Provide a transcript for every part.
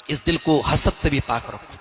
इस दिल को हसद से भी पाक रखो।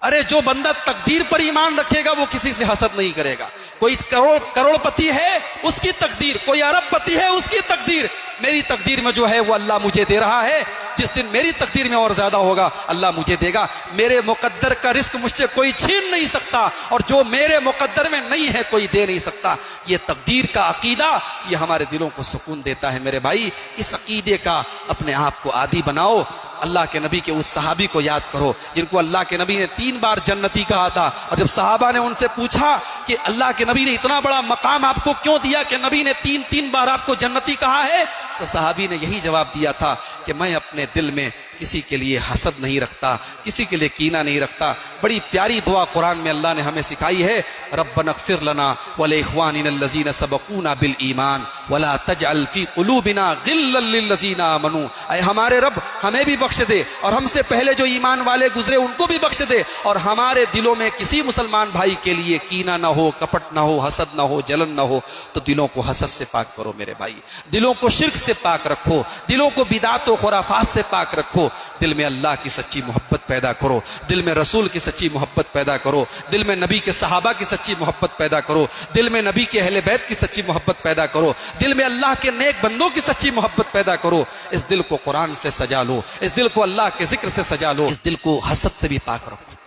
अरे जो बंदा तकदीर पर ईमान रखेगा वो किसी से हसद नहीं करेगा। कोई करोड़पति है उसकी तकदीर, कोई अरबपति है उसकी तकदीर, मेरी तकदीर में जो है वो अल्लाह मुझे दे रहा है। जिस दिन मेरी तकदीर में और ज्यादा होगा अल्लाह मुझे देगा। मेरे मुकद्दर का रिस्क मुझसे कोई छीन नहीं सकता, और जो मेरे मुकद्दर में नहीं है कोई दे नहीं सकता। ये तकदीर का अकीदा ये हमारे दिलों को सुकून देता है मेरे भाई। इस अकीदे का अपने आप को आदी बनाओ। अल्लाह के नबी के उस सहाबी को याद करो जिनको अल्लाह के नबी ने 3 बार जन्नती कहा था। और जब सहाबा ने उनसे पूछा कि अल्लाह के नबी ने इतना बड़ा मकाम आपको क्यों दिया कि नबी ने 3 बार आपको जन्नती कहा है, तो सहाबी ने यही जवाब दिया था कि मैं अपने दिल में किसी के लिए हसद नहीं रखता, किसी के लिए कीना नहीं रखता। बड़ी प्यारी दुआ कुरान में अल्लाह ने हमें सिखाई है, रब्बनग़फ़िर लना व लिइख़वानिनल्लज़ीना सबक़ूना बिल ईमान वला तजअल फ़ी क़ुलूबिना ग़िल्लन लिल्लज़ीना आमनू। ऐ हमारे रब हमें भी बख्श दे और हमसे पहले जो ईमान वाले गुजरे उनको भी बख्श दे, और हमारे दिलों में किसी मुसलमान भाई के लिए कीना ना हो, कपट ना हो, हसद ना हो, जलन ना हो। तो दिलों को हसद से पाक करो मेरे भाई, दिलों को शिर्क से पाक रखो, दिलों को बिदात व खुराफात से पाक रखो। दिल में अल्लाह की सच्ची मोहब्बत पैदा करो, दिल में रसूल की सच्ची मोहब्बत पैदा करो, दिल में नबी के सहाबा की सच्ची मोहब्बत पैदा करो, दिल में नबी के अहले बैत की सच्ची मोहब्बत पैदा करो, दिल में अल्लाह के नेक बंदों की सच्ची मोहब्बत पैदा करो। इस दिल को कुरान से सजा लो, इस दिल को अल्लाह के जिक्र से सजा लो, इस दिल को हसद से भी पाक रखो।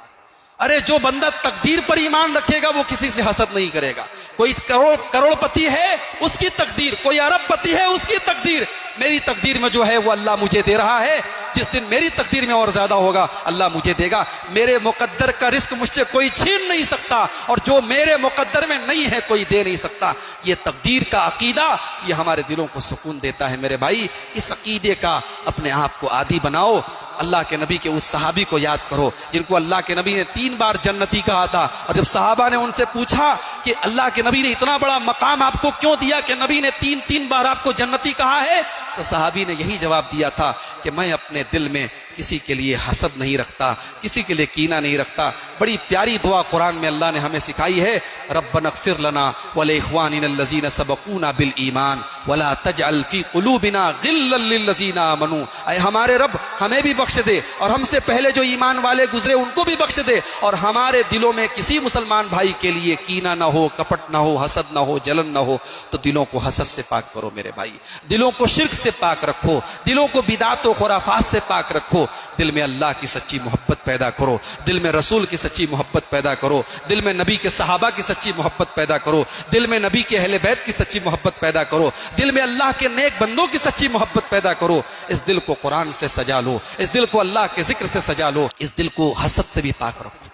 अरे जो बंदा तकदीर पर ईमान रखेगा वो किसी से हसद नहीं करेगा। कोई करोड़पति है उसकी तकदीर, कोई अरबपति है उसकी तकदीर, मेरी तकदीर में जो है वो अल्लाह मुझे दे रहा है। जिस दिन मेरी तकदीर में और ज्यादा होगा अल्लाह मुझे देगा। मेरे मुकद्दर का रिस्क मुझसे कोई छीन नहीं सकता, और जो मेरे मुकद्दर में नहीं है कोई दे नहीं सकता। ये तकदीर का अकीदा ये हमारे दिलों को सुकून देता है मेरे भाई। इस अकीदे का अपने आप को आदी बनाओ। अल्लाह के नबी के उस सहाबी को याद करो जिनको अल्लाह के नबी ने 3 बार जन्नती कहा था। और जब सहाबा ने उनसे पूछा कि अल्लाह के नबी ने इतना बड़ा मकाम आपको क्यों दिया कि नबी ने 3 बार आपको जन्नती कहा है, तो सहाबी ने यही जवाब दिया था कि मैं अपने दिल में किसी के लिए हसद नहीं रखता, किसी के लिए कीना नहीं रखता। बड़ी प्यारी दुआ कुरान में अल्लाह ने हमें सिखाई है, रब्बनग़फ़िर लना व लिइख़वानिनल्लज़ीना सबक़ूना बिल ईमान वला तजअल फ़ी क़ुलूबिना ग़िल्लन लिल्लज़ीना आमनू। ऐ हमारे रब हमें भी बख्श दे और हमसे पहले जो ईमान वाले गुजरे उनको भी बख्श दे, और हमारे दिलों में किसी मुसलमान भाई के लिए कीना ना हो, कपट ना हो, हसद ना हो, जलन ना हो। तो दिलों को हसद से पाक करो मेरे भाई, दिलों को शिर्क से पाक रखो, दिलों को बिदात व खुराफात से पाक रखो। दिल में अल्लाह की सच्ची मोहब्बत पैदा करो, दिल में रसूल की सच्ची मोहब्बत पैदा करो, दिल में नबी के सहाबा की सच्ची मोहब्बत पैदा करो, दिल में नबी के अहले बैत की सच्ची मोहब्बत पैदा करो, दिल में अल्लाह के नेक बंदों की सच्ची मोहब्बत पैदा करो। इस दिल को कुरान से सजा लो, इस दिल को अल्लाह के जिक्र से सजा लो, इस दिल को हसद से भी पाक रखो।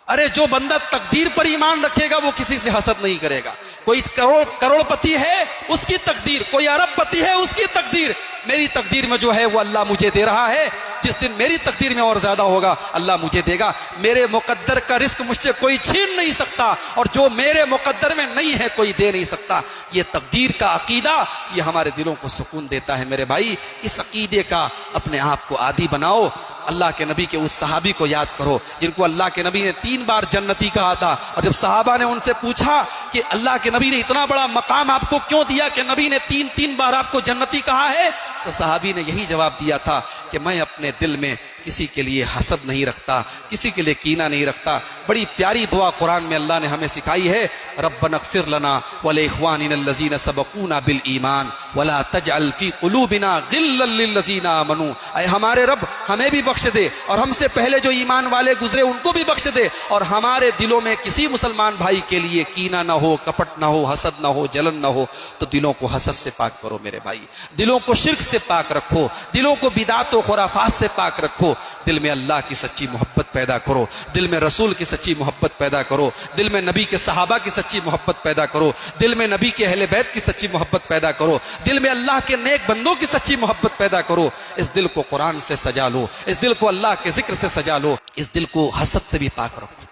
अरे जो बंदा तकदीर पर ईमान रखेगा वो किसी से हसद नहीं करेगा। कोई करोड़पति है उसकी तकदीर, कोई अरबपति है उसकी तकदीर, मेरी तकदीर में जो है वो अल्लाह मुझे दे रहा है। जिस दिन मेरी तकदीर में और ज्यादा होगा अल्लाह मुझे देगा। मेरे मुकद्दर का रिस्क मुझसे कोई छीन नहीं सकता, और जो मेरे मुकद्दर में नहीं है कोई दे नहीं सकता। ये तकदीर का अकीदा ये हमारे दिलों को सुकून देता है मेरे भाई। इस अकीदे का अपने आप को आदी बनाओ। अल्लाह के नबी के उस सहाबी को याद करो जिनको अल्लाह के नबी ने 3 बार जन्नती कहा था। और जब सहाबा ने उनसे पूछा कि अल्लाह के नबी ने इतना बड़ा मकाम आपको क्यों दिया कि नबी ने 3 बार आपको जन्नती कहा है, तो सहाबी ने यही जवाब दिया था कि मैं अपने दिल में किसी के लिए हसद नहीं रखता, किसी के लिए कीना नहीं रखता। बड़ी प्यारी दुआ कुरान में अल्लाह ने हमें सिखाई है, रब्बनग़फ़िर लना व लिइख़वानिनल्लज़ीना सबक़ूना बिल ईमान वला तजअल फ़ी क़ुलूबिना ग़िल्लन लिल्लज़ीना आमनू। ऐ हमारे रब हमें भी बख्श दे और हमसे पहले जो ईमान वाले गुजरे उनको भी बख्श दे, और हमारे दिलों में किसी मुसलमान भाई के लिए कीना ना हो, कपट ना हो, हसद ना हो, जलन ना हो। तो दिलों को हसद से पाक करो मेरे भाई, दिलों को शिर्क से पाक रखो, दिलों को बिदात व खुराफात से पाक रखो। दिल में अल्लाह की सच्ची मोहब्बत पैदा करो, दिल में रसूल की सच्ची मोहब्बत पैदा करो, दिल में नबी के सहाबा की सच्ची मोहब्बत पैदा करो, दिल में नबी के अहले बैत की सच्ची मोहब्बत पैदा करो, दिल में अल्लाह के नेक बंदों की सच्ची मोहब्बत पैदा करो। इस दिल को कुरान से सजा लो, इस दिल को अल्लाह के जिक्र से सजा लो, इस दिल को हसद से भी पाक रखो।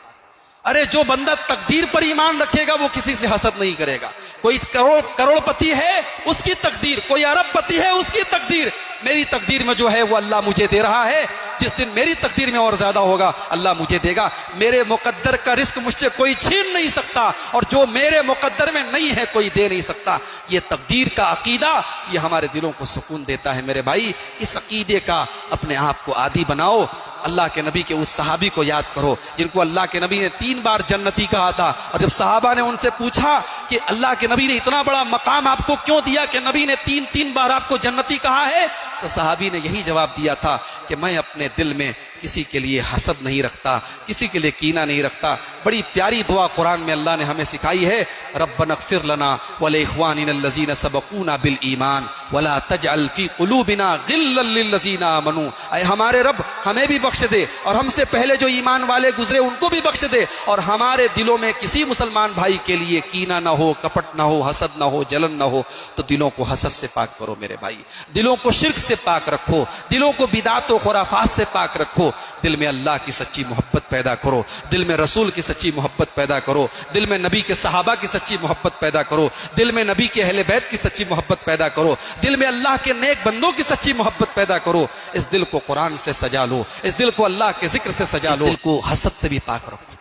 अरे जो बंदा तकदीर पर ईमान रखेगा वो किसी से हसद नहीं करेगा। कोई करोड़पति है उसकी तकदीर, कोई अरबपति है उसकी तकदीर, मेरी तकदीर में जो है वो अल्लाह मुझे दे रहा है, जिस दिन मेरी तकदीर में और ज्यादा होगा अल्लाह मुझे देगा। मेरे मुकद्दर का रिस्क मुझसे कोई छीन नहीं सकता, और जो मेरे मुकद्दर में नहीं है कोई दे नहीं सकता। ये तकदीर का अकीदा, ये हमारे दिलों को सुकून देता है मेरे भाई। इस अकीदे का अपने आप को आदी बनाओ। अल्लाह के नबी के उस सहाबी को याद करो जिनको अल्लाह के नबी ने 3 बार जन्नती कहा था, और जब सहाबा ने उनसे पूछा कि अल्लाह के नबी ने इतना बड़ा मकाम आपको क्यों दिया कि नबी ने 3 बार आपको जन्नती कहा है, तो सहाबी ने यही जवाब दिया था कि मैं अपने दिल में किसी के लिए हसद नहीं रखता, किसी के लिए कीना नहीं रखता। बड़ी प्यारी दुआ कुरान में अल्लाह ने हमें सिखाई है, रब्बनग़फ़िर लना व लिइख़वानिनल्लज़ीना सबक़ूना बिल ईमान वला तजअल फ़ी क़ुलूबिना ग़िल्लन लिल्लज़ीना आमनू। ऐ हमारे रब हमें भी बख्श दे, और हमसे पहले जो ईमान वाले गुजरे उनको भी बख्श दे, और हमारे दिलों में किसी मुसलमान भाई के लिए कीना ना हो, कपट ना हो, हसद ना हो, जलन ना हो। तो दिलों को हसद से पाक करो मेरे भाई, दिलों को शिर्क से पाक रखो, दिलों को बिदात व खुराफात से पाक रखो। दिल में अल्लाह की सच्ची मोहब्बत पैदा करो, दिल में रसूल की सच्ची मोहब्बत पैदा करो, दिल में नबी के सहाबा की सच्ची मोहब्बत पैदा करो, दिल में नबी के अहले बैत की सच्ची मोहब्बत पैदा करो, दिल में अल्लाह के नेक बंदों की सच्ची मोहब्बत पैदा करो। इस दिल को कुरान से सजा लो, इस दिल को अल्लाह के जिक्र से सजा लो, दिल को हसद से भी पाक रखो।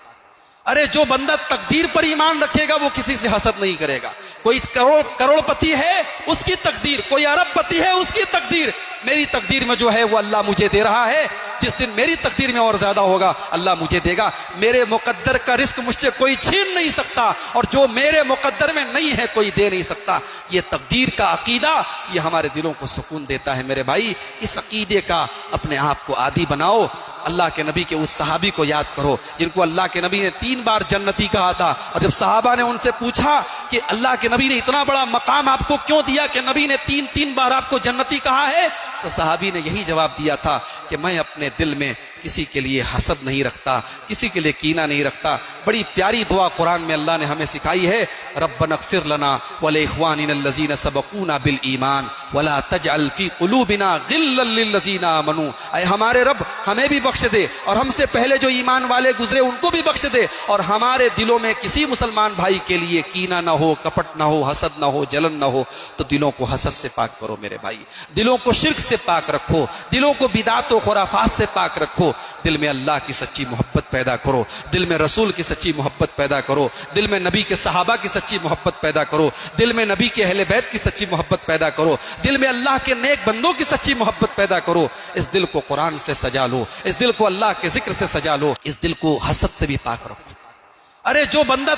अरे जो बंदा तकदीर पर ईमान रखेगा वो किसी से हसद नहीं करेगा। कोई करोड़पति है उसकी तकदीर, कोई अरबपति है उसकी तकदीर, मेरी तकदीर में जो है वो अल्लाह मुझे दे रहा है, जिस दिन मेरी तकदीर में और ज्यादा होगा अल्लाह मुझे देगा। मेरे मुकद्दर का रिस्क मुझसे कोई छीन नहीं सकता, और जो मेरे मुकद्दर में नहीं है कोई दे नहीं सकता। ये तकदीर का अकीदा, ये हमारे दिलों को सुकून देता है मेरे भाई। इस अकीदे का अपने आप को आदी बनाओ। अल्लाह के नबी के उस सहाबी को याद करो जिनको अल्लाह के नबी ने 3 बार जन्नती कहा था, और जब सहाबा ने उनसे पूछा कि अल्लाह के नबी ने इतना बड़ा मकाम आपको क्यों दिया कि नबी ने 3 बार आपको जन्नती कहा है, तो सहाबी ने यही जवाब दिया था कि मैं अपने दिल में किसी के लिए हसद नहीं रखता, किसी के लिए कीना नहीं रखता। बड़ी प्यारी दुआ कुरान में अल्लाह ने हमें सिखाई है, रब्बनग़फ़िर लना व लिइख़वानिनल्लज़ीना सबक़ूना बिल ईमान वला तजअल फ़ी क़ुलूबिना ग़िल्लन लिल्लज़ीना आमनू। ऐ हमारे रब हमें भी बख्श दे, और हमसे पहले जो ईमान वाले गुजरे उनको भी बख्श दे, और हमारे दिलों में किसी मुसलमान भाई के लिए कीना ना हो, कपट ना हो, हसद ना हो, जलन ना हो। तो दिलों को हसद से पाक करो मेरे भाई, दिलों को शिर्क से पाक रखो, दिलों को बिदात व खुराफात से पाक रखो। दिल में अल्लाह की सच्ची मोहब्बत पैदा करो, दिल में रसूल की सच्ची मोहब्बत पैदा करो, दिल में नबी के सहाबा की सच्ची मोहब्बत पैदा करो, दिल में नबी के अहले बैत की सच्ची मोहब्बत पैदा करो, दिल में अल्लाह के नेक बंदों की सच्ची मोहब्बत पैदा करो। इस दिल को कुरान से सजा लो, इस दिल को अल्लाह के जिक्र से सजा लो, इस दिल को हसद से भी पाक रखो। अरे जो बंदा